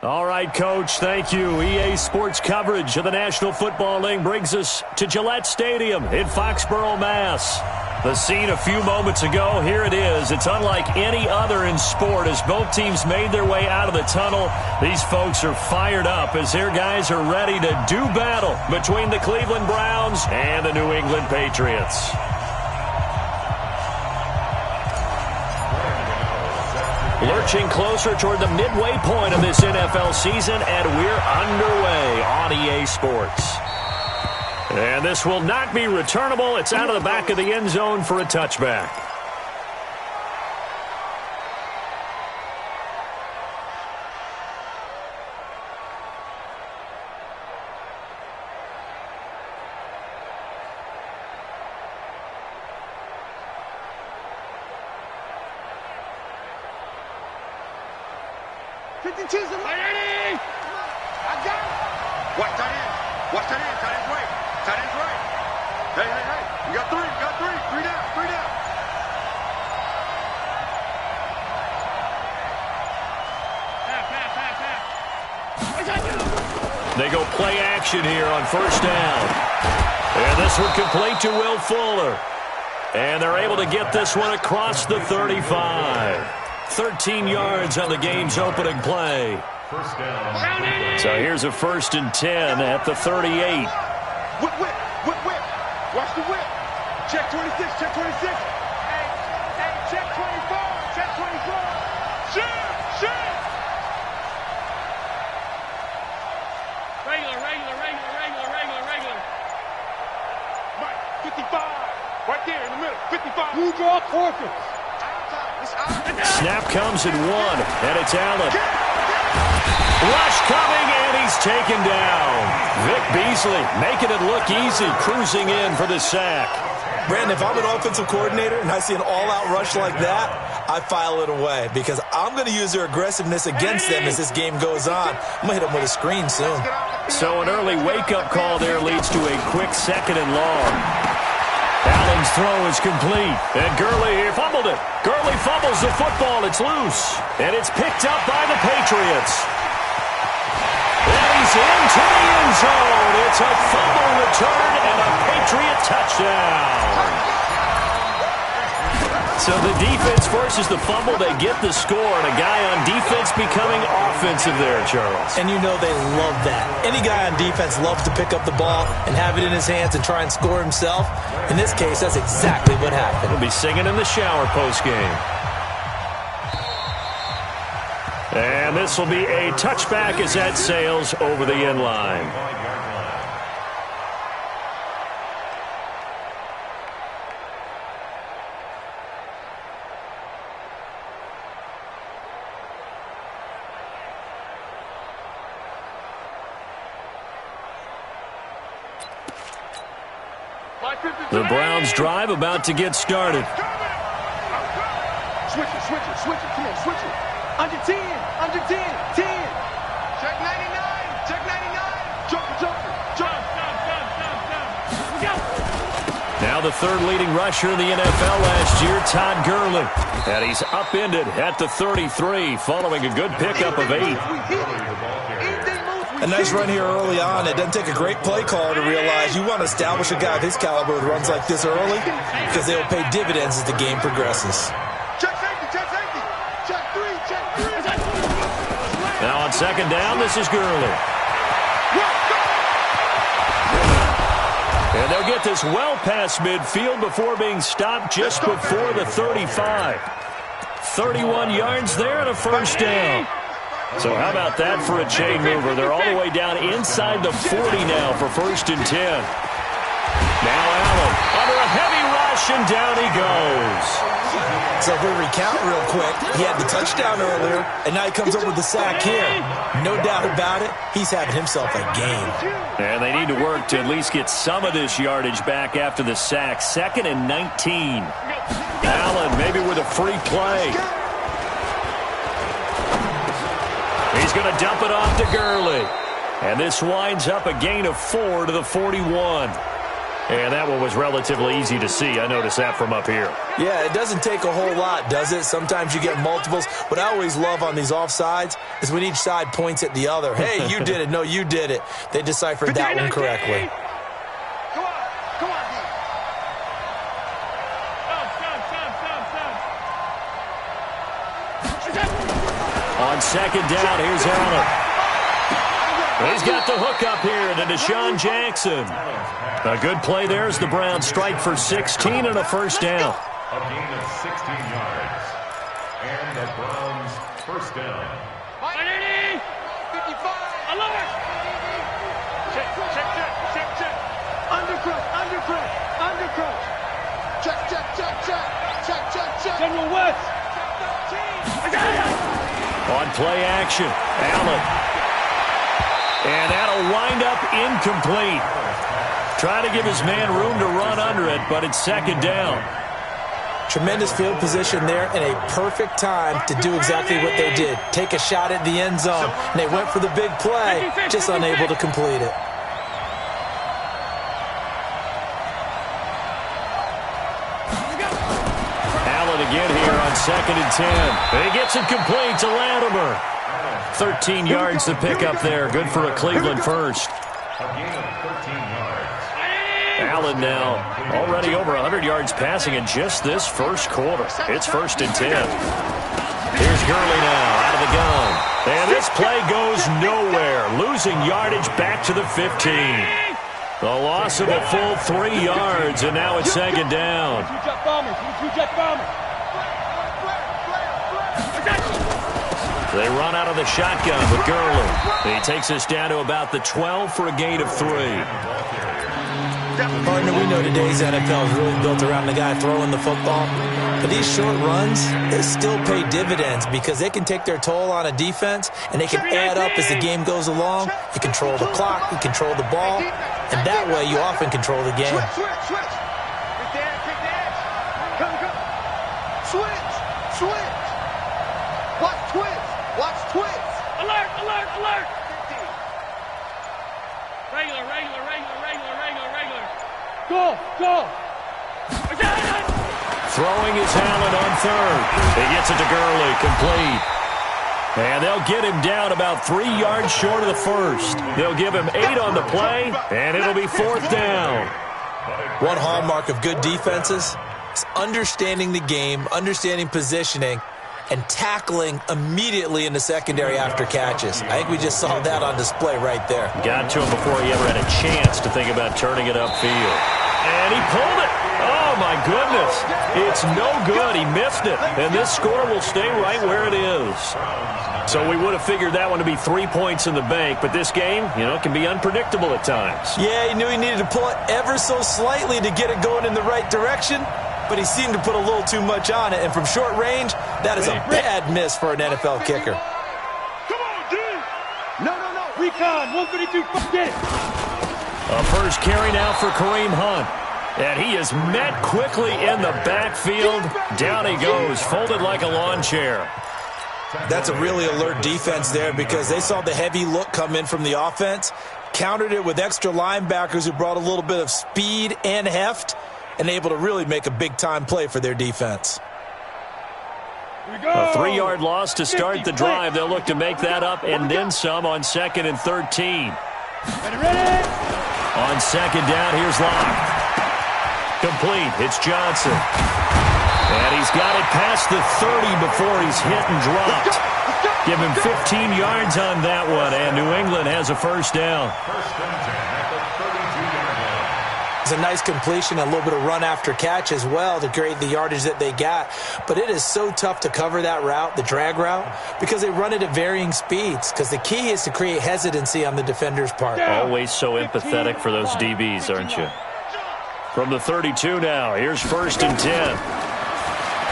All right, Coach, thank you. EA Sports coverage of the National Football League brings us to Gillette Stadium in Foxborough, Mass. The scene a few moments ago, here it is. It's unlike any other in sport as both teams made their way out of the tunnel. These folks are fired up as their guys are ready to do battle between the Cleveland Browns and the New England Patriots. Lurching closer toward the midway point of this NFL season, and we're underway on EA Sports. And this will not be returnable. It's out of the back of the end zone for a touchback. They go play action here on first down. And this one complete to Will Fuller. And they're able to get this one across the 35. 13 yards on the game's opening play. So here's a 1st and 10 at the 38. Whip. Watch the whip. Check 26, check 26. Hey, check 24, check 24. Shoot. Regular. Mike, 55. Right there in the middle. 55. You draw quarters. Snap comes at 1, and it's Allen. Rush coming, and he's taken down. Vic Beasley making it look easy, cruising in for the sack. Brandon, if I'm an offensive coordinator and I see an all-out rush like that, I file it away because I'm going to use their aggressiveness against them as this game goes on. I'm going to hit them with a screen soon. So an early wake-up call there leads to a quick 2nd and long. Allen's throw is complete, and Gurley here fumbled it. Gurley fumbles the football. It's loose, and it's picked up by the Patriots. And he's into the end zone. It's a fumble return and a Patriot touchdown. So the defense forces the fumble. They get the score, and a guy on defense becoming offensive there, Charles. And you know they love that. Any guy on defense loves to pick up the ball and have it in his hands and try and score himself. In this case, that's exactly what happened. He'll be singing in the shower postgame. And this will be a touchback as that sails over the end line. The Browns drive about to get started. Switch it. Come on, switch it. Under 10. 10. Check 99. Jump. Now the 3rd leading rusher in the NFL last year, Todd Gurley. And he's upended at the 33 following a good pickup of 8. A nice run here early on. It doesn't take a great play caller to realize you want to establish a guy of his caliber who runs like this early because they will pay dividends as the game progresses. Check safety. Check 3. Now on 2nd down, this is Gurley. And they'll get this well past midfield before being stopped just before the 35. 31 yards there and a 1st down. So how about that for a chain mover? They're all the way down inside the 40 now for 1st and 10. Now Allen under a heavy rush, and down he goes. So if we recount real quick, he had the touchdown earlier, and now he comes over with the sack here. No doubt about it, he's having himself a game. And they need to work to at least get some of this yardage back after the sack. 2nd and 19. Allen maybe with a free play. He's going to dump it off to Gurley. And this winds up a gain of 4 to the 41. And that one was relatively easy to see. I noticed that from up here. Yeah, it doesn't take a whole lot, does it? Sometimes you get multiples. What I always love on these offsides is when each side points at the other. Hey, you did it. No, you did it. They deciphered that one correctly. Come on, D. On second down, here's Allen. He's got the hook up here to Deshaun Jackson. A good play there as the Browns strike for 16 and a first down. A gain of 16 yards. And the Browns first down. 55. Alert. Check. Undercross. Check. General West. On play action, Allen. And that'll wind up incomplete. Try to give his man room to run under it, but it's second down. Tremendous field position there and a perfect time to do exactly what they did. Take a shot at the end zone. And they went for the big play, just unable to complete it. Allen again here on second and 10. He gets it complete to Latimer. 13 yards to pick up there. Good for a Cleveland first. A gain of 13 yards. Allen now already over 100 yards passing in just this first quarter. It's first and 10. Here's Gurley now out of the gun. And this play goes nowhere. Losing yardage back to the 15. The loss of a full 3 yards, and now it's second down. They run out of the shotgun with Gurley. He takes us down to about the 12 for a gain of 3. Partner, we know today's NFL is really built around the guy throwing the football. But these short runs, they still pay dividends because they can take their toll on a defense, and they can add up as the game goes along. You control the clock, you control the ball, and that way you often control the game. Switch. Watch twist. Alert. Regular. Go. Throwing his Allen on third. He gets it to Gurley, complete. And they'll get him down about 3 yards short of the first. They'll give him 8 on the play, and it'll be fourth down. One hallmark of good defenses is understanding the game, understanding positioning, and tackling immediately in the secondary after catches. I think we just saw that on display right there. Got to him before he ever had a chance to think about turning it upfield. And he pulled it. Oh, my goodness. It's no good. He missed it. And this score will stay right where it is. So we would have figured that one to be 3 points in the bank, but this game, can be unpredictable at times. Yeah, he knew he needed to pull it ever so slightly to get it going in the right direction, but he seemed to put a little too much on it. And from short range, that is a bad miss for an NFL kicker. Come on, D. No. Recon, 152, get it. A first carry now for Kareem Hunt. And he is met quickly in the backfield. Down he goes, folded like a lawn chair. That's a really alert defense there because they saw the heavy look come in from the offense, countered it with extra linebackers who brought a little bit of speed and heft, and able to really make a big-time play for their defense. A 3-yard loss to start the drive. They'll look to make that up and then some on second and 13. Ready. On second down, here's Locke. Complete. It's Johnson. And he's got it past the 30 before he's hit and dropped. Give him 15 yards on that one, and New England has a first down. It's a nice completion, a little bit of run after catch as well to create the yardage that they got. But it is so tough to cover that route, the drag route, because they run it at varying speeds. Because the key is to create hesitancy on the defender's part. Always so empathetic for those DBs, aren't you? From the 32 now, here's first and 10.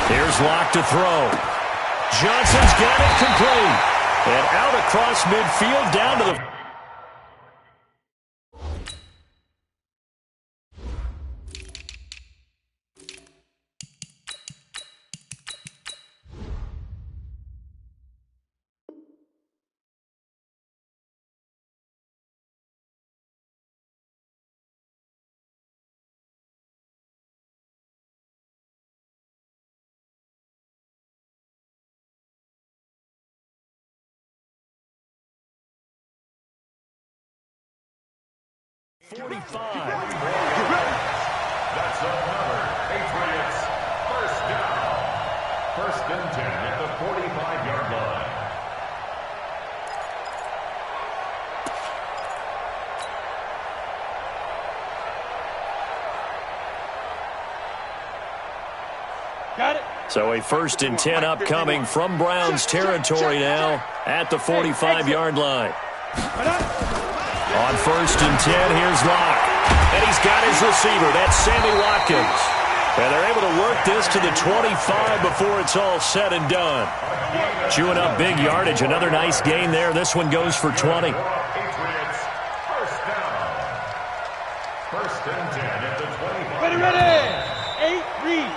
Here's Locke to throw. Johnson's got it complete. And out across midfield down to the 45. That's another Patriots first down. First and 10 at the 45-yard line. Got it. So a first and 10 upcoming from Browns territory now at the 45-yard line. On first and 10, here's Locke. And he's got his receiver. That's Sammy Watkins. And they're able to work this to the 25 before it's all said and done. Chewing up big yardage. Another nice gain there. This one goes for 20. Patriots first down. First and 10 at the 25. Ready. 8 read.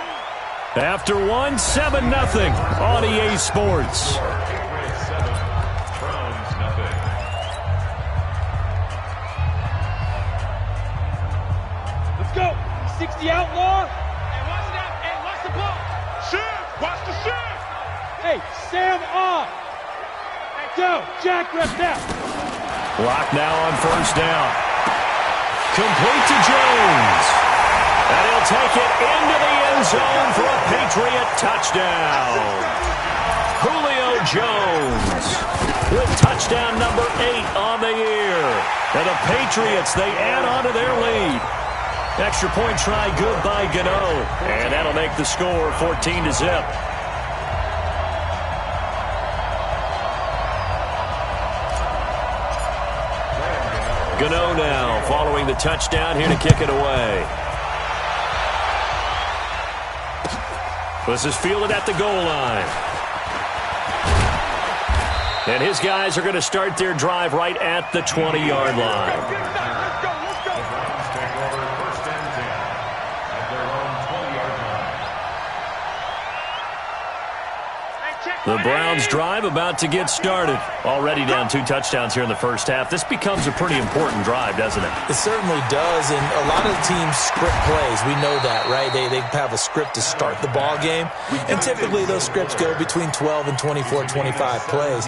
After 1, 7-0 on EA Sports. Patriots 7, Browns nothing. Let's go. 60 outlaw. Hey, watch that. Hey, watch the ball. Shift. Watch the shift. Hey, Sam off. Hey, go. Jack rep now. Block now on first down. Complete to Jones. And he'll take it into the end zone for a Patriot touchdown. Julio Jones with touchdown number 8 on the year. And the Patriots, they add on to their lead. Extra point try good by Gano. And that'll make the score 14-0. Gano now following the touchdown here to kick it away. This is fielded at the goal line. And his guys are going to start their drive right at the 20-yard line. Let's go. The Browns take over first and 10 at their own 20-yard line. The Browns drive about to get started. Already down 2 touchdowns here in the first half. This becomes a pretty important drive, doesn't it? It certainly does, and a lot of teams script plays. We know that, right? They have a script to start the ball game, and typically those scripts go between 12 and 24, 25 plays.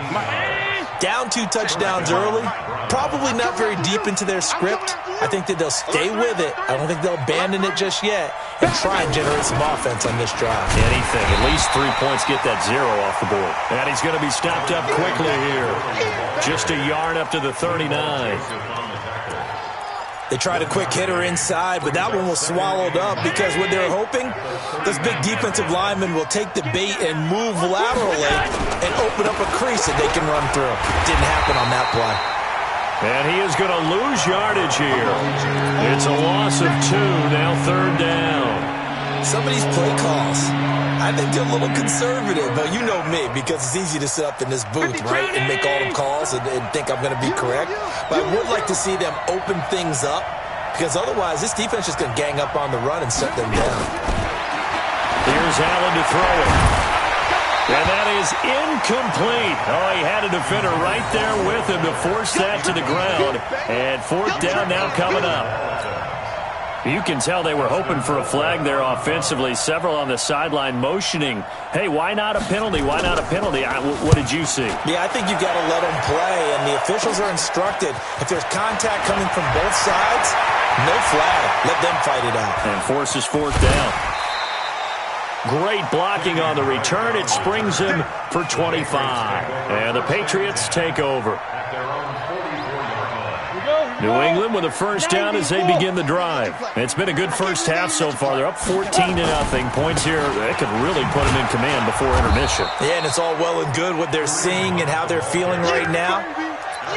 Down 2 touchdowns early, probably not very deep into their script. I think that they'll stay with it. I don't think they'll abandon it just yet and try and generate some offense on this drive. Anything. At least 3 points, get that 0 off the board. And he's going to be stopped up quickly here. Just a yard up to the 39. They tried a quick hitter inside, but that one was swallowed up because what they're hoping, those big defensive linemen will take the bait and move laterally and open up a crease that they can run through. Didn't happen on that play. And he is going to lose yardage here. It's a loss of 2, now third down. Some of these play calls, I think they're a little conservative, but you know me, because it's easy to sit up in this booth, right, and make all the calls and think I'm going to be correct. But I would like to see them open things up, because otherwise this defense is going to gang up on the run and set them down. Here's Allen to throw it. And that is incomplete. Oh, he had a defender right there with him to force that to the ground. And fourth down now coming up. You can tell they were hoping for a flag there offensively. Several on the sideline motioning, hey, why not a penalty? Why not a penalty? What did you see? Yeah, I think you've got to let them play, and the officials are instructed. If there's contact coming from both sides, no flag. Let them fight it out. And forces fourth down. Great blocking on the return. It springs him for 25. And the Patriots take over. New England with a first down as they begin the drive. It's been a good first half so far. They're up 14-0. Points here, they could really put them in command before intermission. Yeah, and it's all well and good what they're seeing and how they're feeling right now.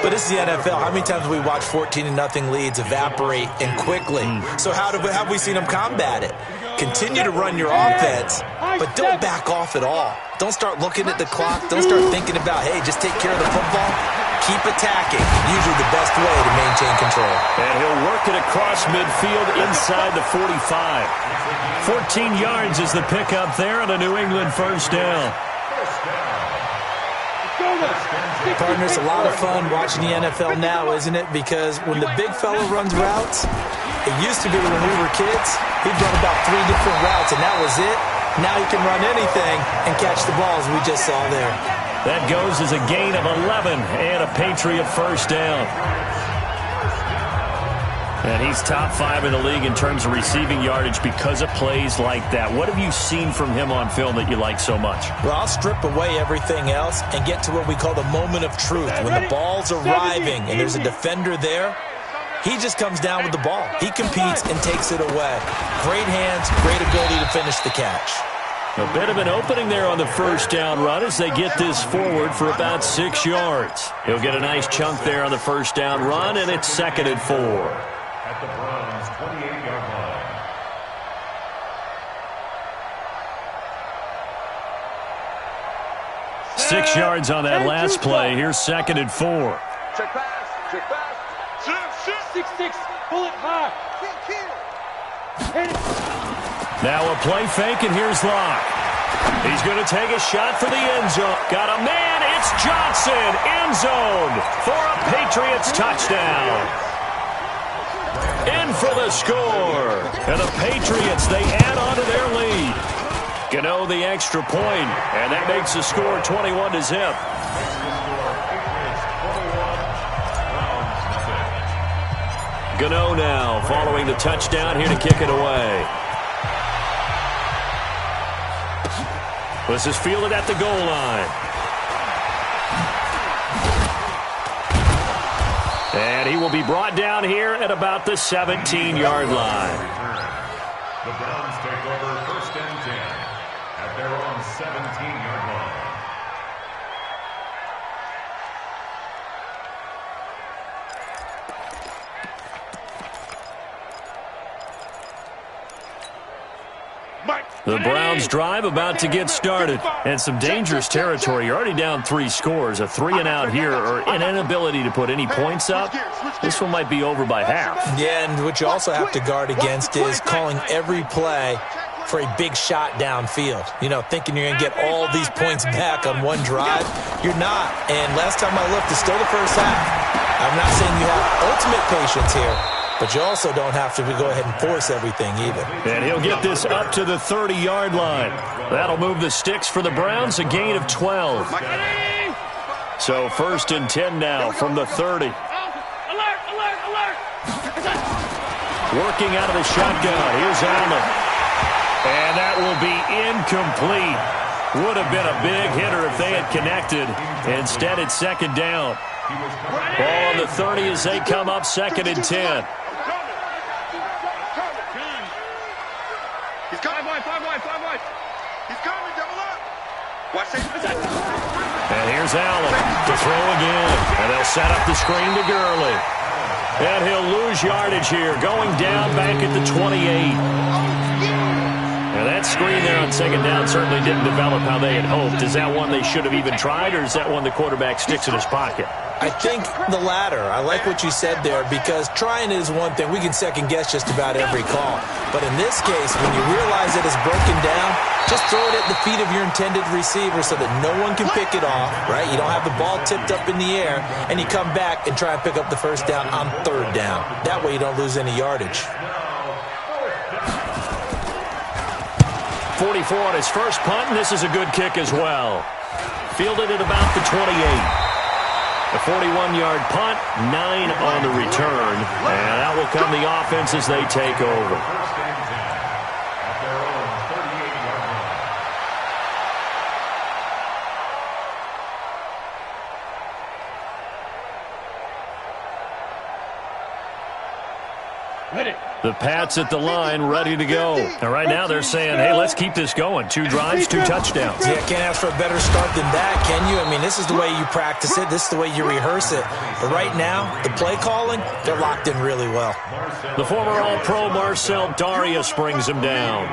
But it's the NFL. How many times have we watched 14-0 leads evaporate and quickly? So how have we seen them combat it? Continue to run your offense, but don't back off at all. Don't start looking at the clock. Don't start thinking about, hey, just take care of the football. Keep attacking. Usually the best way to maintain control. And he'll work it across midfield inside the 45. 14 yards is the pickup there on a New England first down. Partner, it's a lot of fun watching the NFL now, isn't it? Because when the big fella runs routes, it used to be when we were kids, he'd run about 3 different routes, and that was it. Now he can run anything and catch the balls we just saw there. That goes as a gain of 11 and a Patriot first down. And he's top 5 in the league in terms of receiving yardage because of plays like that. What have you seen from him on film that you like so much? Well, I'll strip away everything else and get to what we call the moment of truth. When the ball's arriving and there's a defender there, he just comes down with the ball. He competes and takes it away. Great hands, great ability to finish the catch. A bit of an opening there on the first down run as they get this forward for about 6 yards. He'll get a nice chunk there on the first down run, and it's 2nd and 4. At the Browns' 28-yard line. 6 yards on that last play. Here's 2nd and 4. Check pass. Check pass. 6-6. Pull it high. Hit it. Now a play fake, and here's Locke. He's going to take a shot for the end zone. Got a man. It's Johnson. End zone for a Patriots touchdown. In for the score. And the Patriots, they add on to their lead. Gano the extra point, and that makes the score 21-0. Gano now following the touchdown here to kick it away. This is fielded at the goal line. And he will be brought down here at about the 17-yard line. The Browns take over 1st and 10 at their own 17-yard line. The Browns drive about to get started. And some dangerous territory. You're already down 3 scores. A 3-and-out here or an inability to put any points up. This one might be over by half. Yeah, and what you also have to guard against is calling every play for a big shot downfield. You know, thinking you're going to get all these points back on one drive. You're not. And last time I looked, it's still the first half. I'm not saying you have ultimate patience here, but you also don't have to go ahead and force everything either. And he'll get this up to the 30-yard line. That'll move the sticks for the Browns, a gain of 12. So 1st and 10 now from the 30. Working out of the shotgun. Here's Allen. And that will be incomplete. Would have been a big hitter if they had connected. Instead, it's 2nd down. Ball on the 30 as they come up 2nd and 10. He's coming, five wide. He's coming, double up. Watch it. And here's Allen to throw again. And they'll set up the screen to Gurley. And he'll lose yardage here, going down back at the 28. Now that screen there on 2nd down certainly didn't develop how they had hoped. Is that one they should have even tried, or is that one the quarterback sticks in his pocket? I think the latter. I like what you said there, because trying is one thing. We can second-guess just about every call. But in this case, when you realize that it's broken down, just throw it at the feet of your intended receiver so that no one can pick it off, right? You don't have the ball tipped up in the air, and you come back and try and pick up the 1st down on 3rd down. That way you don't lose any yardage. 44 on his first punt, and this is a good kick as well. Fielded at about the 28. A 41-yard punt, 9 on the return. And that will come the offense as they take over. 1st and 10 at their own 38-yard line. Hit it. The Pats at the line, ready to go. And right now they're saying, hey, let's keep this going. 2 drives, 2 touchdowns. Yeah, can't ask for a better start than that, can you? I mean, this is the way you practice it. This is the way you rehearse it. But right now, the play calling, they're locked in really well. The former All-Pro Marcel Darius brings him down.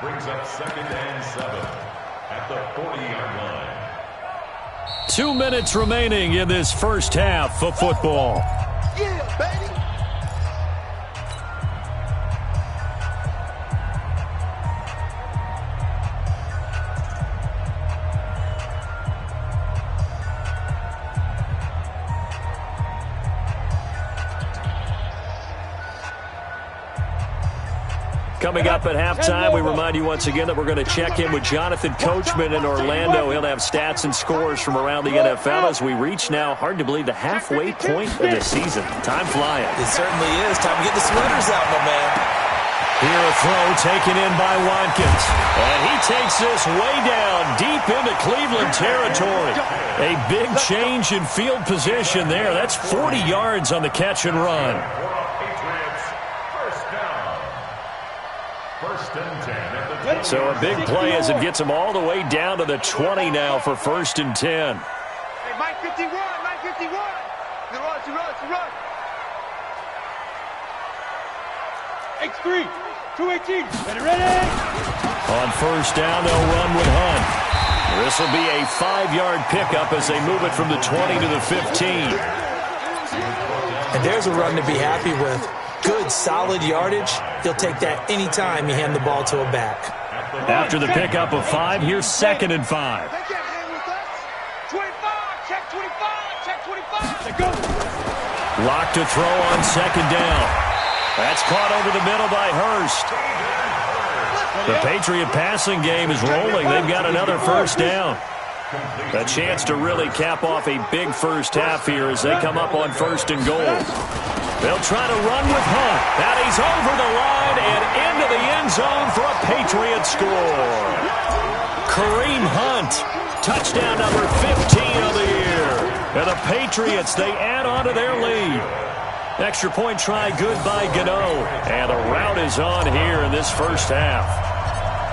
Brings up 2nd and 7 at the 40-yard line. 2 minutes remaining in this first half of football. Yeah, baby. Coming up at halftime, we remind you once again that we're going to check in with Jonathan Coachman in Orlando. He'll have stats and scores from around the NFL as we reach now, hard to believe, the halfway point of the season. Time flying. It certainly is. Time to get the sweaters out, my man. Here a throw taken in by Watkins. And he takes this way down deep into Cleveland territory. A big change in field position there. That's 40 yards on the catch and run. So a big play as it gets him all the way down to the 20 now for 1st and 10. Hey, Mike 51, Mike 51. He runs. X3, 218, ready. On 1st down, they'll run with Hunt. This will be a 5-yard pickup as they move it from the 20 to the 15. And there's a run to be happy with. Good, solid yardage. He'll take that anytime you hand the ball to a back. After the pickup of 5, here's 2nd and 5. They can't hang with us. 25, check 25. They go. Lock to throw on 2nd down. That's caught over the middle by Hurst. The Patriot passing game is rolling. They've got another 1st down. A chance to really cap off a big first half here as they come up on 1st and goal. They'll try to run with Hunt. And he's over the line and into the end zone for a Patriot score. Kareem Hunt, touchdown number 15 of the year. And the Patriots, they add on to their lead. Extra point try good by Gano. And the route is on here in this first half.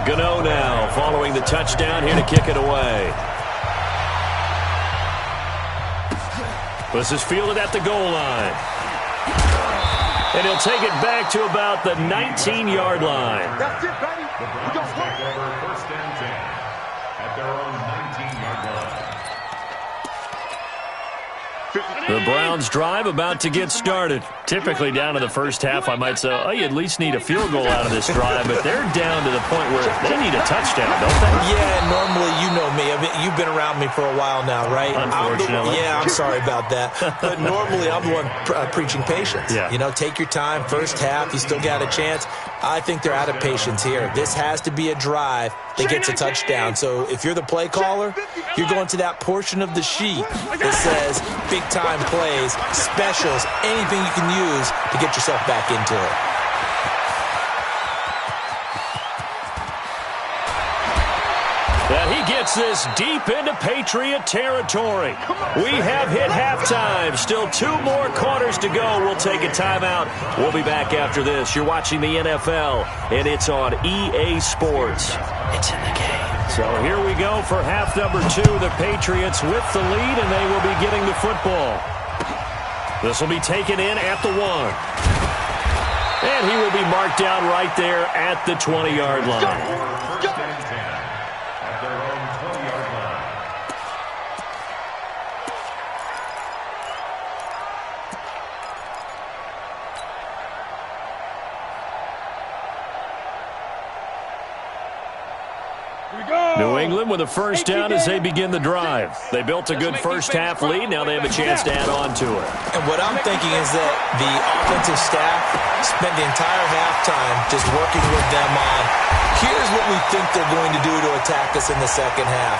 Gano now following the touchdown here to kick it away. This is fielded at the goal line. And he'll take it back to about the 19-yard line. That's it, baby. The Browns take over 1st and 10 at their own 19-yard line. The Browns drive about to get started. Typically down to the first half, I might say, oh, you at least need a field goal out of this drive, but they're down to the point where they need a touchdown, don't they? Yeah, normally you know me. You've been around me for a while now, right? Unfortunately. I'm sorry about that. But normally I'm the one preaching patience. Yeah. You know, take your time. First half, you still got a chance. I think they're out of patience here. This has to be a drive that gets a touchdown. So if you're the play caller, you're going to that portion of the sheet that says big-time plays, specials, anything you can use to get yourself back into it. And he gets this deep into Patriot territory. We have hit halftime. Still 2 more quarters to go. We'll take a timeout. We'll be back after this. You're watching the NFL, and it's on EA Sports. It's in the game. So here we go for half number 2. The Patriots with the lead, and they will be getting the football. This will be taken in at the 1. And he will be marked down right there at the 20-yard line. New England with a 1st down as they begin the drive. They built a good first half lead. Now they have a chance to add on to it. And what I'm thinking is that the offensive staff spent the entire halftime just working with them on, here's what we think they're going to do to attack us in the second half.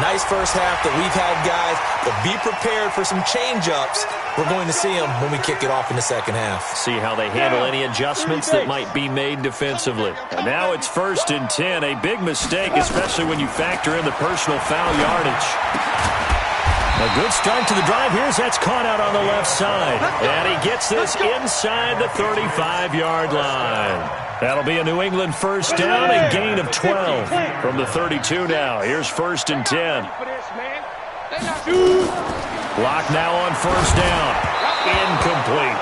Nice first half that we've had, guys, but be prepared for some change-ups. We're going to see them when we kick it off in the second half. See how they handle any adjustments that might be made defensively. And now it's 1st and 10. A big mistake, especially when you factor in the personal foul yardage. A good start to the drive. Here's that's caught out on the left side. And he gets this inside the 35-yard line. That'll be a New England 1st down, a gain of 12 from the 32 now. Here's 1st and 10. Block now on 1st down. Incomplete.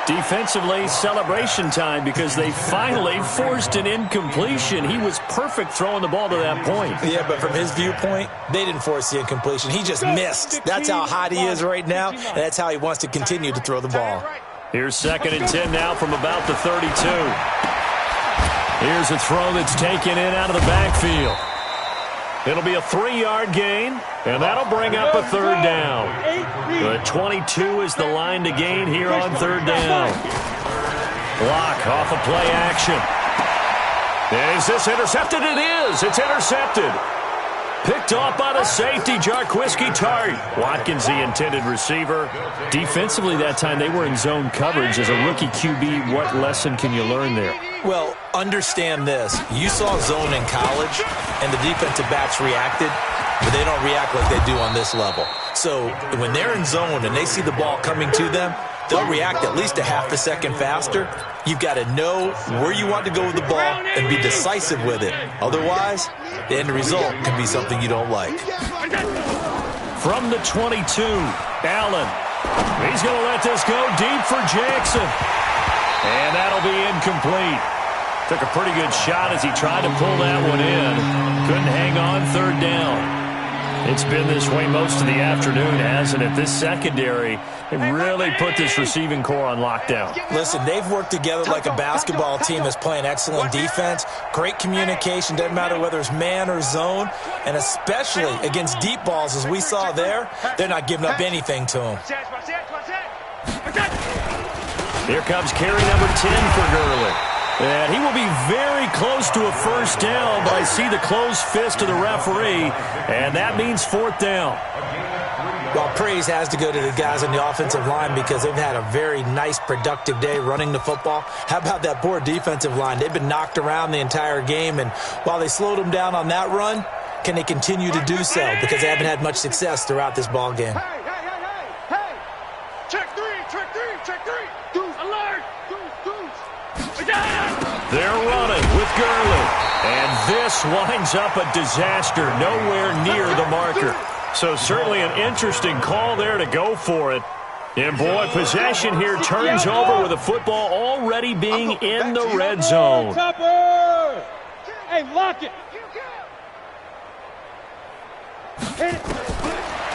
Defensively, celebration time because they finally forced an incompletion. He was perfect throwing the ball to that point. Yeah, but from his viewpoint, they didn't force the incompletion. He just missed. That's how hot he is right now, and that's how he wants to continue to throw the ball. Here's 2nd and 10 now from about the 32. Here's a throw that's taken in out of the backfield. It'll be a 3-yard gain, and that'll bring up a 3rd down. The 22 is the line to gain here on 3rd down. Block off of play action. Is this intercepted? It is. It's intercepted. Picked off by the safety, Jarquiski Tart. Watkins, the intended receiver. Defensively that time, they were in zone coverage. As a rookie QB, what lesson can you learn there? Well, understand this. You saw zone in college, and the defensive backs reacted, but they don't react like they do on this level. So when they're in zone and they see the ball coming to them, they'll react at least a half a second faster. You've got to know where you want to go with the ball and be decisive with it. Otherwise, the end result can be something you don't like. From the 22, Allen. He's going to let this go deep for Jackson. And that'll be incomplete. Took a pretty good shot as he tried to pull that one in. Couldn't hang on, third down. It's been this way most of the afternoon, hasn't it? This secondary, they really put this receiving core on lockdown. Listen, they've worked together like a basketball team that's playing excellent defense. Great communication, doesn't matter whether it's man or zone. And especially against deep balls, as we saw there, they're not giving up anything to them. Here comes carry number 10 for Gurley. And he will be very close to a first down, but I see the closed fist of the referee, and that means fourth down. Well, praise has to go to the guys on the offensive line because they've had a very nice, productive day running the football. How about that poor defensive line? They've been knocked around the entire game, and while they slowed them down on that run, can they continue to do so? Because they haven't had much success throughout this ball game. Hey! Check three! Deuce, alert! Deuce! They're running with Gurley. And this winds up a disaster, nowhere near the marker. So certainly an interesting call there to go for it. And boy, possession here turns over with the football already being in the red zone. Hey, lock it.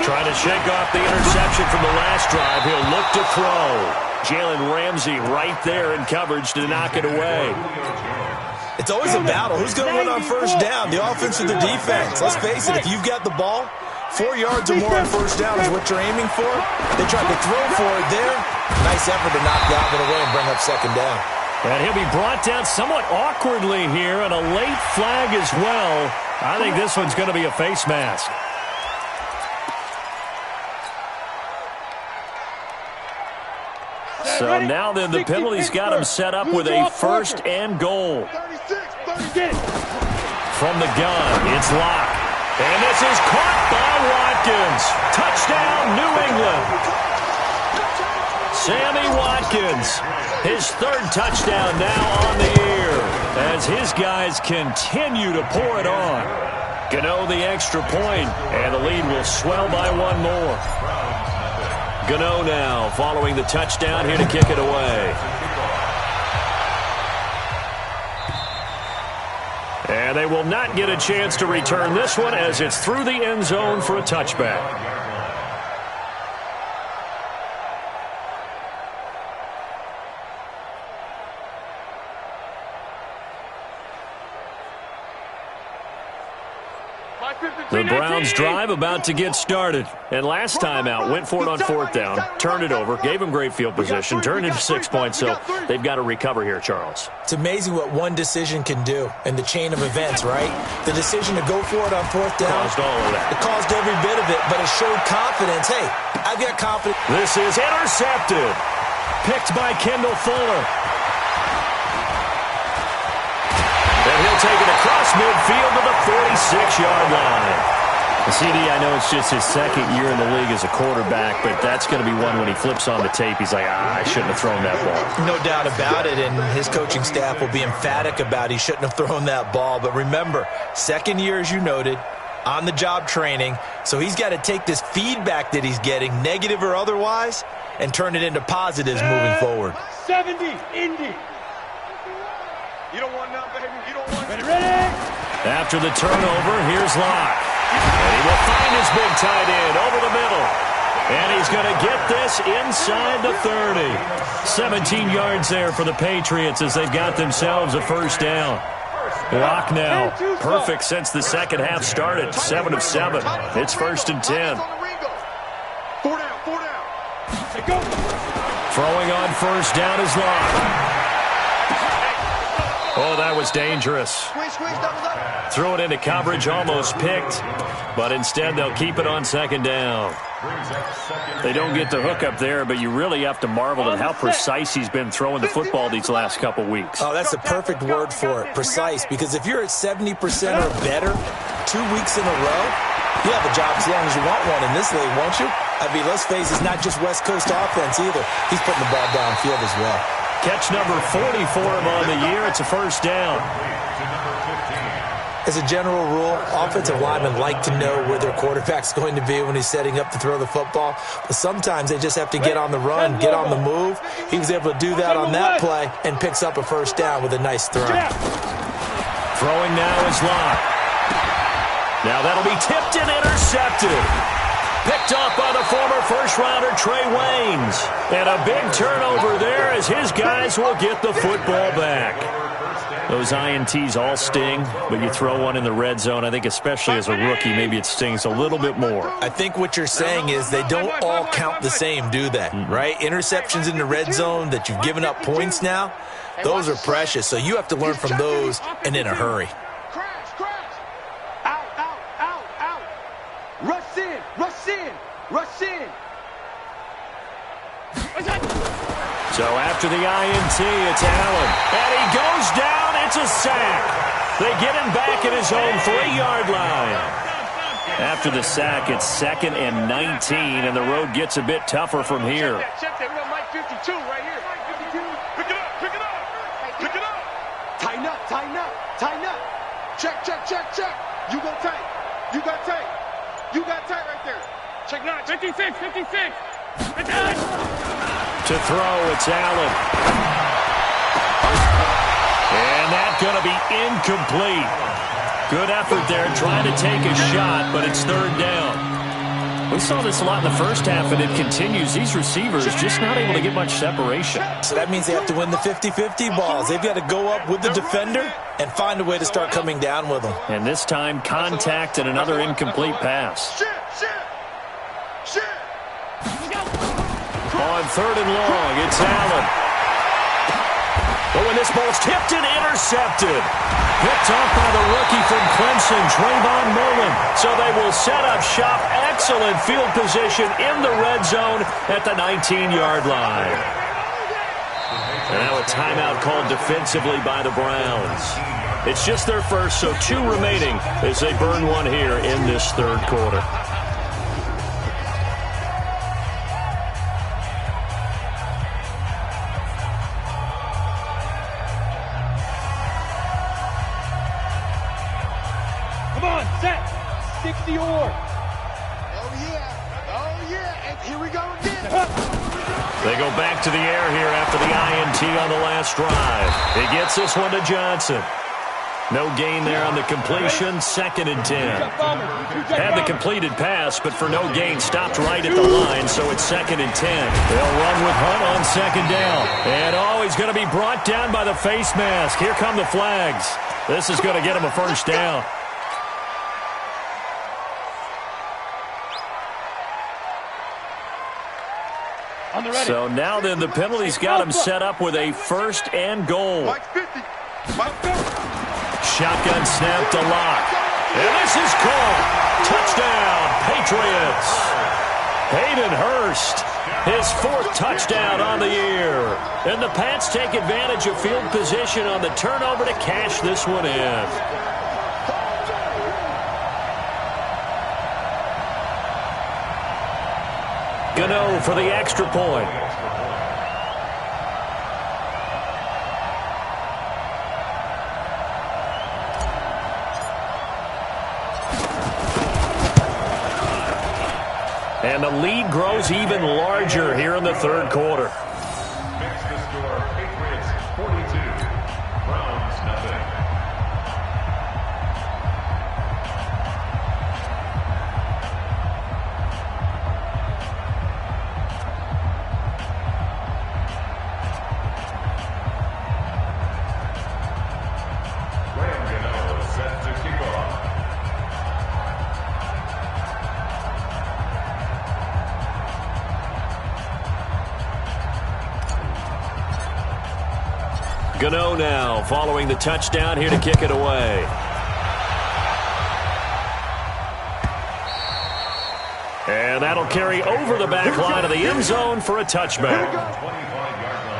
Trying to shake off the interception from the last drive. He'll look to throw. Jalen Ramsey right there in coverage to knock it away. It's always a battle. Who's going to win on first down, the offense or the defense? Let's face it, if you've got the ball, 4 yards or more on first down is what you're aiming for. They tried to throw for it there. Nice effort to knock that one away and bring up second down. And he'll be brought down somewhat awkwardly here, and a late flag as well. I think this one's going to be a face mask. So now then, the penalty's got him set up with a first and goal. From the gun, it's locked. And this is caught by Watkins. Touchdown, New England. Sammy Watkins, his third touchdown now on the year as his guys continue to pour it on. Gano the extra point, and the lead will swell by one more. Gano now following the touchdown here to kick it away. And they will not get a chance to return this one as it's through the end zone for a touchback. The Browns drive about to get started. And last time out, went for it on fourth down, turned it over, gave them great field position, turned into 6 points, so they've got to recover here, Charles. It's amazing what one decision can do in the chain of events, right? The decision to go for it on fourth down. Caused all of that. It caused every bit of it, but it showed confidence. Hey, I've got confidence. This is intercepted. Picked by Kendall Fuller. And he'll take it across midfield to the 46-yard line. CD, I know it's just his second year in the league as a quarterback, but that's going to be one when he flips on the tape. He's like, I shouldn't have thrown that ball. No doubt about it, and his coaching staff will be emphatic about he shouldn't have thrown that ball. But remember, second year, as you noted, on-the-job training, so he's got to take this feedback that he's getting, negative or otherwise, and turn it into positives moving forward. 70, Indy. You don't want none, baby. You don't want none. Ready? After the turnover, here's Locke. And he will find his big tight end over the middle. And he's going to get this inside the 30. 17 yards there for the Patriots as they've got themselves a first down. Locke now perfect since the second half started. 7 of 7. It's first and 10. 4 down. Throwing on first down is Locke. Oh, that was dangerous. Threw it into coverage, almost picked, but instead they'll keep it on second down. They don't get the hook up there, but you really have to marvel at how precise he's been throwing the football these last couple weeks. Oh, that's the perfect word for it, precise, because if you're at 70% or better 2 weeks in a row, you have a job as long as you want one in this league, won't you? I mean, let's face it, it's not just West Coast offense either. He's putting the ball downfield as well. Catch number 40 for him on the year. It's a first down. As a general rule, offensive linemen like to know where their quarterback's going to be when he's setting up to throw the football. But sometimes they just have to get on the run, get on the move. He was able to do that on that play and picks up a first down with a nice throw. Throwing now is Locke. Now that'll be tipped and intercepted. Picked off by the former first-rounder Trey Waynes. And a big turnover there as his guys will get the football back. Those INTs all sting, but you throw one in the red zone, I think especially as a rookie, maybe it stings a little bit more. I think what you're saying is they don't all count the same, do they? Right? Interceptions in the red zone that you've given up points now, those are precious. So you have to learn from those and in a hurry. Rush in, rush in, rush in. So after the INT, it's Allen. And he goes down. It's a sack. They get him back at his own 3-yard line. After the sack, it's 2nd and 19, and the road gets a bit tougher from here. Check that. We got Mike 52 right here. Pick it up, pick it up, pick it up. Tighten up, tighten up, tighten up. Check, check, check, check. You go tight. You got tight. You got tight right there. Check 9. 56, 56. It's Allen. To throw, it's Allen. And that's going to be incomplete. Good effort there trying to take a shot, but it's 3rd down. We saw this a lot in the first half, and it continues. These receivers just not able to get much separation. So that means they have to win the 50-50 balls. They've got to go up with the defender and find a way to start coming down with them. And this time, contact and another incomplete pass. On 3rd and long, it's Allen. Oh, and this ball's tipped and intercepted. Picked off by the rookie from Clemson, Trayvon Mullen. So they will set up shop. Excellent field position in the red zone at the 19-yard line. And now a timeout called defensively by the Browns. It's just their first, so 2 remaining as they burn one here in this 3rd quarter. Come on, set. 60 or. Oh, yeah. And here we go again. They go back to the air here after the INT on the last drive. He gets this one to Johnson. No gain there on the completion. 2nd and 10. Had the completed pass, but for no gain, stopped right at the line, so it's 2nd and 10. They'll run with Hunt on 2nd down. And, he's going to be brought down by the face mask. Here come the flags. This is going to get him a first down. So now then, the penalty's got him set up with a 1st and goal. Shotgun snap to Locke. And this is called. Touchdown, Patriots. Hayden Hurst, his 4th touchdown on the year. And the Pats take advantage of field position on the turnover to cash this one in. Gano for the extra point. And the lead grows even larger here in the 3rd quarter. Next to score, Patriots 42, Browns nothing. Set to kick off. Gano now following the touchdown here to kick it away. And that'll carry over the back line of the end zone for a touchback. 25-yard line.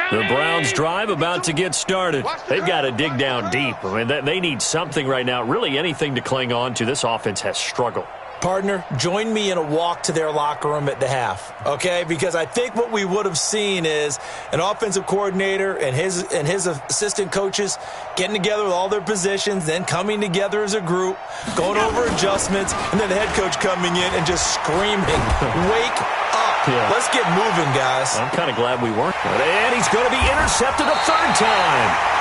The Browns drive about to get started. They've got to dig down deep. I mean, they need something right now, really anything to cling on to. This offense has struggled. Partner, join me in a walk to their locker room at the half, okay? Because I think what we would have seen is an offensive coordinator and his assistant coaches getting together with all their positions, then coming together as a group, going over adjustments, and then the head coach coming in and just screaming, wake up. Yeah. Let's get moving, guys. I'm kind of glad we weren't. And he's going to be intercepted a third time.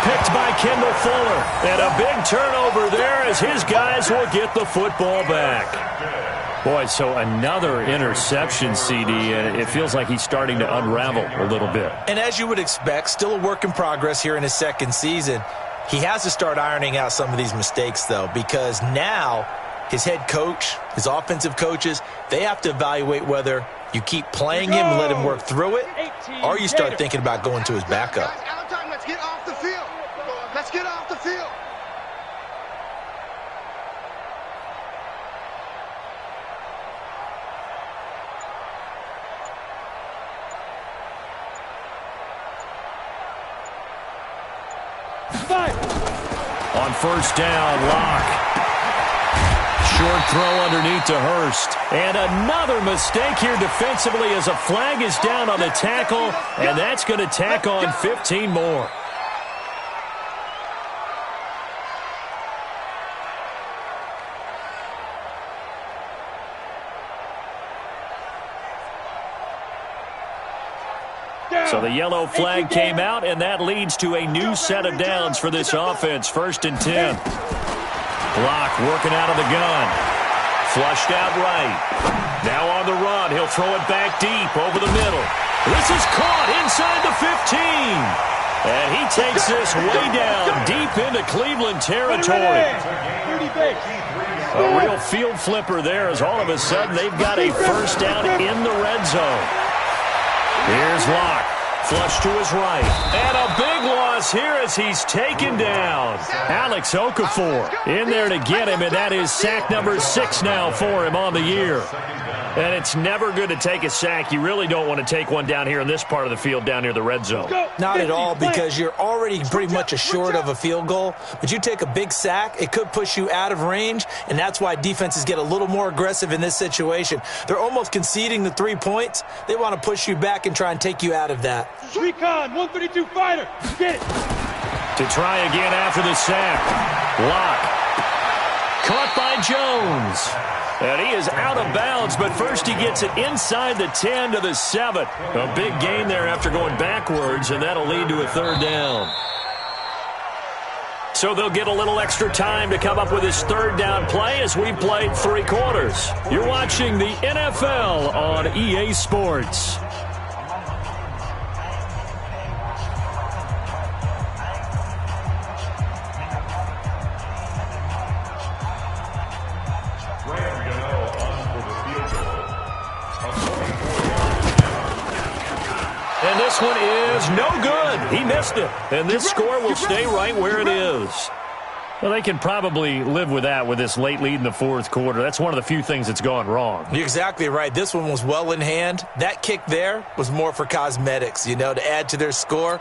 Picked by Kendall Fuller. And a big turnover there as his guys will get the football back. Boy, so another interception, CD, and it feels like he's starting to unravel a little bit. And as you would expect, still a work in progress here in his second season. He has to start ironing out some of these mistakes, though, because now his head coach, his offensive coaches, they have to evaluate whether you keep playing him and let him work through it, or you start thinking about going to his backup. Let's get off the field. Let's get off the field. On first down, Locke. Short throw underneath to Hurst. And another mistake here defensively as a flag is down on the tackle, and that's going to tack on 15 more. So the yellow flag came out, and that leads to a new set of downs for this offense. 1st and 10. Block working out of the gun. Flushed out right. Now on the run. He'll throw it back deep over the middle. This is caught inside the 15. And he takes this way down deep into Cleveland territory. A real field flipper there as all of a sudden they've got a first down in the red zone. Here's Locke. Flush to his right. And a big loss here as he's taken down. Alex Okafor in there to get him, and that is sack number 6 now for him on the year. And it's never good to take a sack. You really don't want to take one down here in this part of the field down near the red zone. Not at all, because you're already pretty much assured of a field goal. But you take a big sack, it could push you out of range, and that's why defenses get a little more aggressive in this situation. They're almost conceding the 3 points. They want to push you back and try and take you out of that. Recon, 132 fighter. Get it. To try again after the sack. Locke. Caught by Jones. And he is out of bounds, but first he gets it inside the 10 to the 7. A big gain there after going backwards, and that'll lead to a third down. So they'll get a little extra time to come up with his third down play as we've played 3 quarters. You're watching the NFL on EA Sports. And this one is no good. He missed it. And this score will stay right where it is. Well, they can probably live with that with this late lead in the 4th quarter. That's one of the few things that's gone wrong. You're exactly right. This one was well in hand. That kick there was more for cosmetics, you know, to add to their score.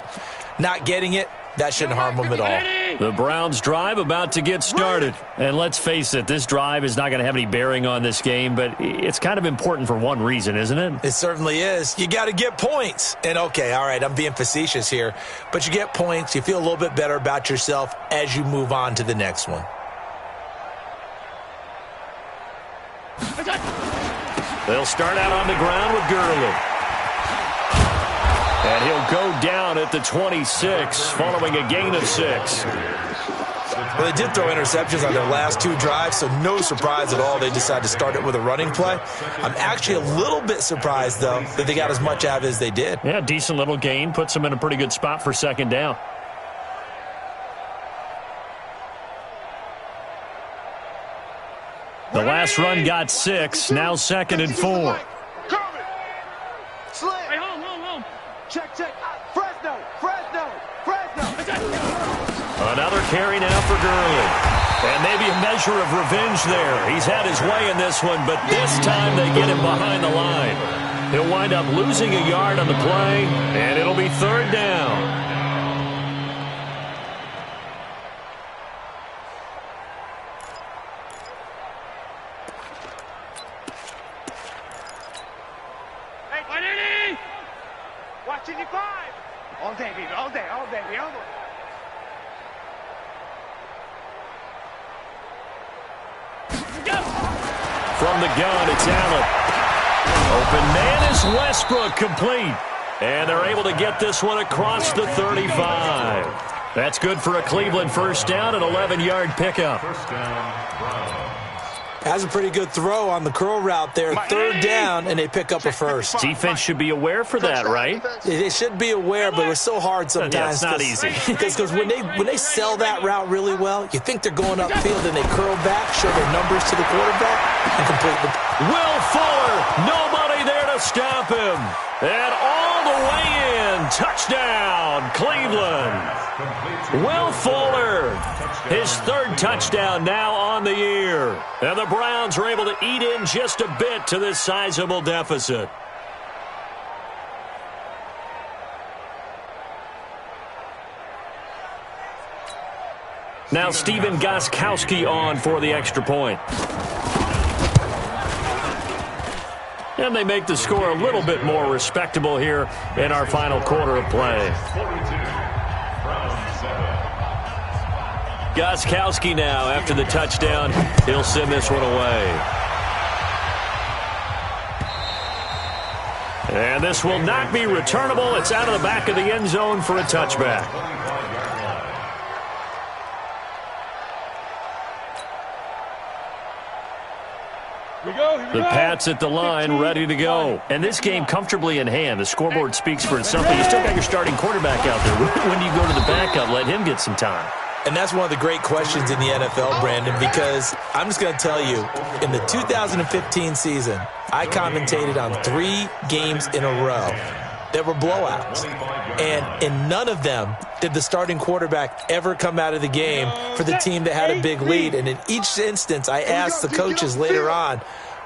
Not getting it, that shouldn't harm them at all. The Browns drive about to get started. And let's face it, this drive is not going to have any bearing on this game, but it's kind of important for one reason, isn't it? It certainly is. You got to get points. And okay, all right, I'm being facetious here, but you get points, you feel a little bit better about yourself as you move on to the next one. They'll start out on the ground with Gurley. And he'll go down at the 26 following a gain of 6. Well, they did throw interceptions on their last 2 drives, so no surprise at all they decided to start it with a running play. I'm actually a little bit surprised, though, that they got as much out of it as they did. Yeah, decent little gain. Puts them in a pretty good spot for 2nd down. The last run got 6, now 2nd and 4. Hey, home. Check. Fresno. Another carry now for Gurley. And maybe a measure of revenge there. He's had his way in this one, but this time they get him behind the line. He'll wind up losing a yard on the play, and it'll be 3rd down. Watching you 5. All day, baby. All day. From the gun, it's Allen. Open man is Westbrook, complete. And they're able to get this one across the 35. That's good for a Cleveland first down, an 11-yard pickup. Has a pretty good throw on the curl route there. 3rd down, and they pick up a first. Defense should be aware for that, right? They should be aware, but it's so hard sometimes. Yeah, it's not easy. Because when they sell that route really well, you think they're going upfield, and they curl back, show their numbers to the quarterback, and complete the... Will Fuller, nobody there to stop him. And all the way in, touchdown, Cleveland. Will Fuller, his 3rd touchdown now on the year. And the Browns are able to eat in just a bit to this sizable deficit. Now Stephen Gostkowski on for the extra point. And they make the score a little bit more respectable here in our final quarter of play. Gostkowski now, after the touchdown, he'll send this one away. And this will not be returnable. It's out of the back of the end zone for a touchback. The Pats at the line, ready to go. And this game comfortably in hand. The scoreboard speaks for itself. But you still got your starting quarterback out there. When do you go to the backup? Let him get some time. And that's one of the great questions in the NFL, Brandon, because I'm just going to tell you, in the 2015 season, I commentated on 3 games in a row that were blowouts. And in none of them did the starting quarterback ever come out of the game for the team that had a big lead. And in each instance, I asked the coaches later on,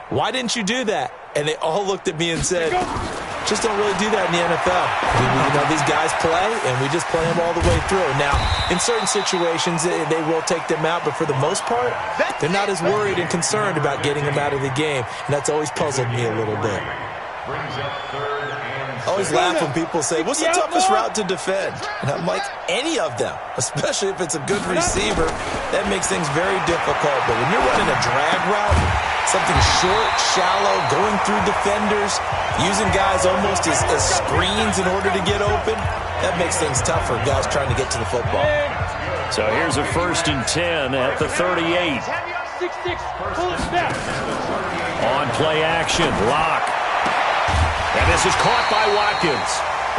why didn't you do that? And they all looked at me and said, just don't really do that in the NFL. These guys play, and we just play them all the way through. Now, in certain situations, they will take them out, but for the most part, they're not as worried and concerned about getting them out of the game, and that's always puzzled me a little bit. I always laugh when people say, what's the toughest route to defend? And I'm like, any of them, especially if it's a good receiver. That makes things very difficult. But when you're running a drag route, something short, shallow, going through defenders, using guys almost as screens in order to get open, that makes things tough for guys trying to get to the football. So here's a 1st and 10 at the 38. On play action, Lock. And this is caught by Watkins.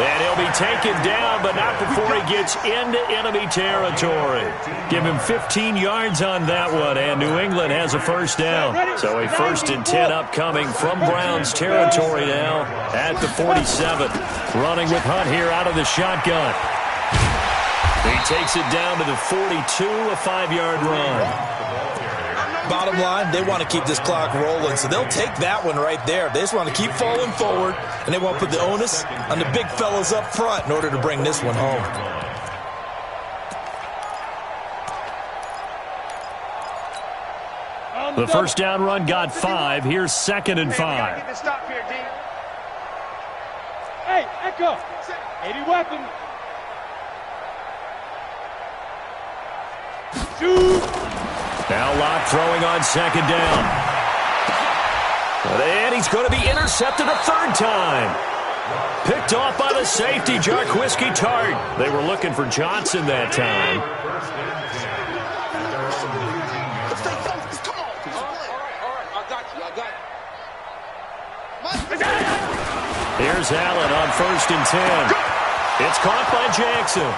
And he'll be taken down, but not before he gets into enemy territory. Give him 15 yards on that one, and New England has a first down. So a 1st and 10 upcoming from Browns territory now at the 47. Running with Hunt here out of the shotgun. He takes it down to the 42, a 5-yard run. Bottom line, they want to keep this clock rolling, so they'll take that one right there. They just want to keep falling forward, and they want to put the onus on the big fellas up front in order to bring this one home. The first down run got 5. Here's 2nd and 5. Hey, Echo, 80 weapon. Shoot. Now Locke throwing on 2nd down. And he's going to be intercepted a 3rd time. Picked off by the safety, Jarquiski Tart. They were looking for Johnson that time. Here's Allen on 1st and 10. It's caught by Jackson.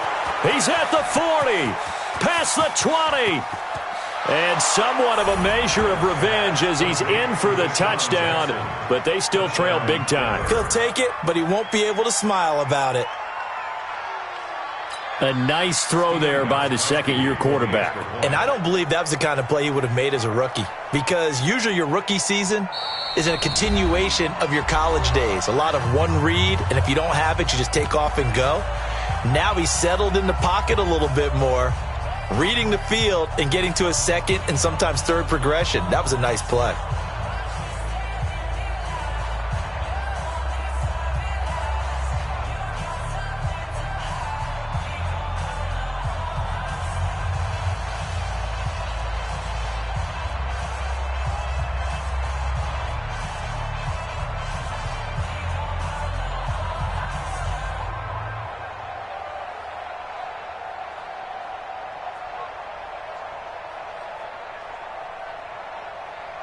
He's at the 40. Past the 20. And somewhat of a measure of revenge as he's in for the touchdown, but they still trail big time. He'll take it, but he won't be able to smile about it. A nice throw there by the second-year quarterback. And I don't believe that was the kind of play he would have made as a rookie, because usually your rookie season is a continuation of your college days. A lot of one read, and if you don't have it, you just take off and go. Now he's settled in the pocket a little bit more, reading the field and getting to a second and sometimes third progression. That was a nice play.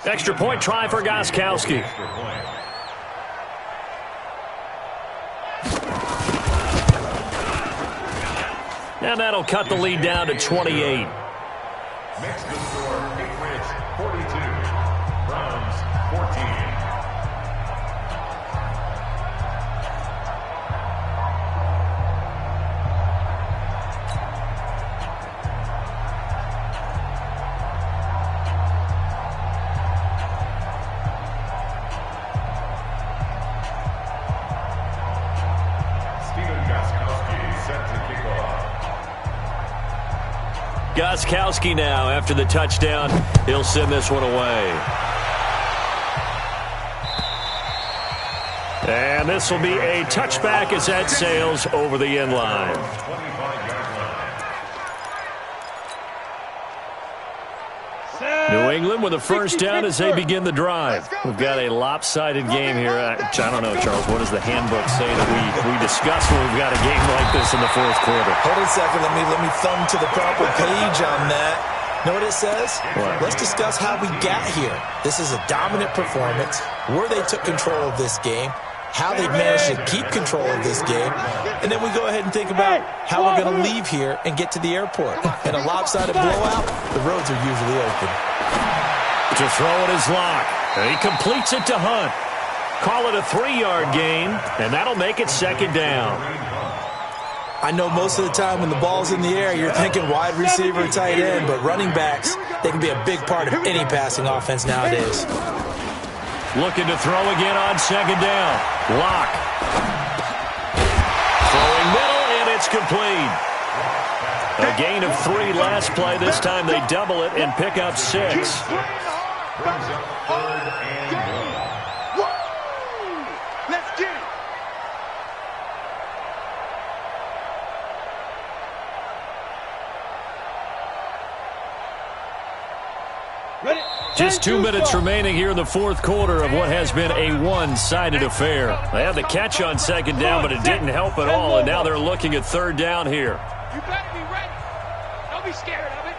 Extra point try for Gostkowski. And that'll cut the lead down to 28. Makes the score Patriots 42, Browns 14. Gostkowski now, after the touchdown, he'll send this one away. And this will be a touchback as that sails over the end line. New England with a first down as they begin the drive. We've got a lopsided game here. I don't know, Charles, what does the handbook say that we discuss when we've got a game like this in the fourth quarter? Hold on a second. Let me thumb to the proper page on that. Know what it says? What? Let's discuss how we got here. This is a dominant performance, where they took control of this game, how they managed to keep control of this game, and then we go ahead and think about how we're going to leave here and get to the airport. In a lopsided blowout, the roads are usually open. To throw it is Locke. And he completes it to Hunt. Call it a 3-yard gain, and that'll make it second down. I know most of the time when the ball's in the air, you're thinking wide receiver, tight end, but running backs, they can be a big part of any passing offense nowadays. Looking to throw again on second down. Locke. Throwing middle, and it's complete. A gain of 3 last play. This time they double it and pick up 6. Brings up third and 1. Let's get it. Ready? Just 2 minutes remaining here in the fourth quarter of what has been a one-sided affair. They had the catch on second down, but it didn't help at all, and now they're looking at third down here. You better be ready. Don't be scared of it.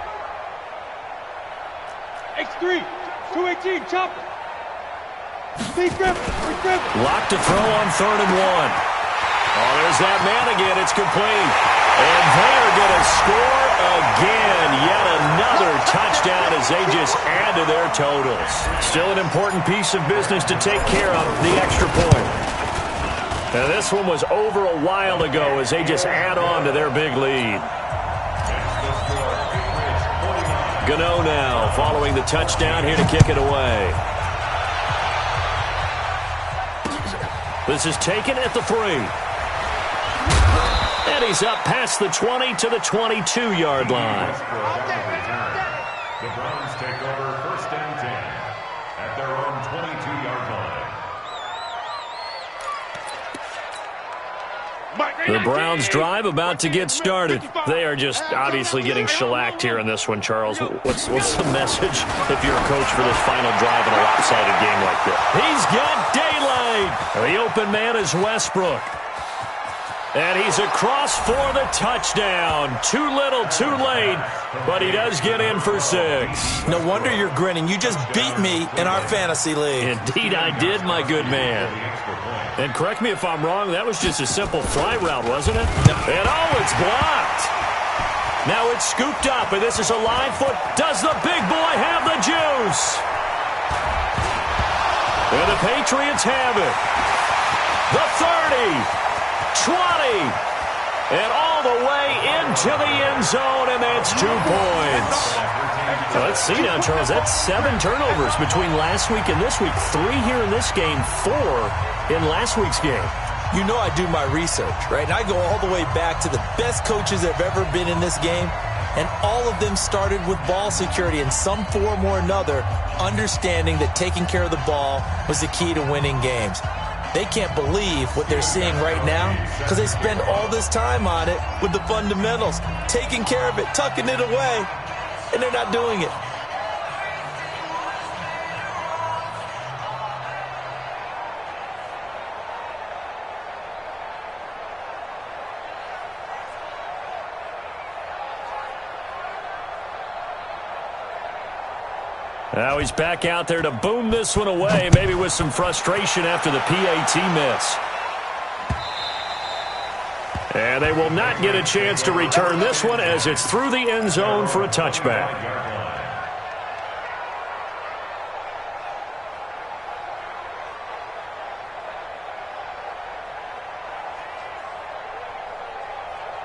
X3, 218, chop it. Speed grip, Locked to throw on third and 1. Oh, there's that man again. It's complete. And they're going to score again. Yet another touchdown as they just add to their totals. Still an important piece of business to take care of, the extra point. Now, this one was over a while ago as they just add on to their big lead. Gano now following the touchdown here to kick it away. This is taken at the 3. And he's up past the 20 to the 22-yard line. The Browns take over first and 10 at their own 22-yard line. The Browns drive about to get started. They are just obviously getting shellacked here in this one, Charles. What's the message if you're a coach for this final drive in a lopsided game like this? He's got daylight. The open man is Westbrook. And he's across for the touchdown. Too little, too late, but he does get in for 6. No wonder you're grinning. You just beat me in our fantasy league. Indeed I did, my good man. And correct me if I'm wrong, that was just a simple fly route, wasn't it? And oh, it's blocked. Now it's scooped up, and this is a live foot. Does the big boy have the juice? And the Patriots have it. The 30, 20, and all the way into the end zone, and that's 2 points. Well, let's see now, Charles. That's 7 turnovers between last week and this week. 3 here in this game, 4 in last week's game. You know I do my research, right? And I go all the way back to the best coaches that have ever been in this game, and all of them started with ball security in some form or another, understanding that taking care of the ball was the key to winning games. They can't believe what they're seeing right now because they spend all this time on it with the fundamentals, taking care of it, tucking it away, and they're not doing it. Now he's back out there to boom this one away, maybe with some frustration after the PAT miss. And they will not get a chance to return this one as it's through the end zone for a touchback.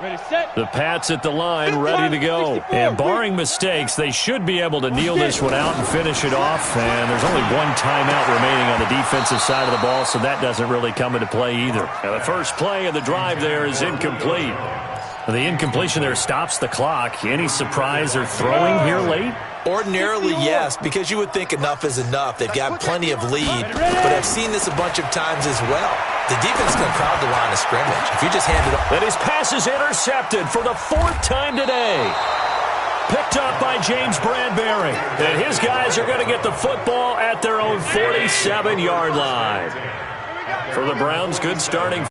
Ready, set. The Pats at the line, ready to go. And barring mistakes, they should be able to kneel this one out and finish it off. And there's only 1 timeout remaining on the defensive side of the ball, so that doesn't really come into play either. Now, the first play of the drive there is incomplete. The incompletion there stops the clock. Any surprise they're throwing here late? Ordinarily, yes, because you would think enough is enough. They've got plenty of lead, but I've seen this a bunch of times as well. The defense can crowd the line of scrimmage. If you just hand it off. And his pass is intercepted for the 4th time today. Picked up by James Bradbury. And his guys are going to get the football at their own 47-yard line. For the Browns, good starting.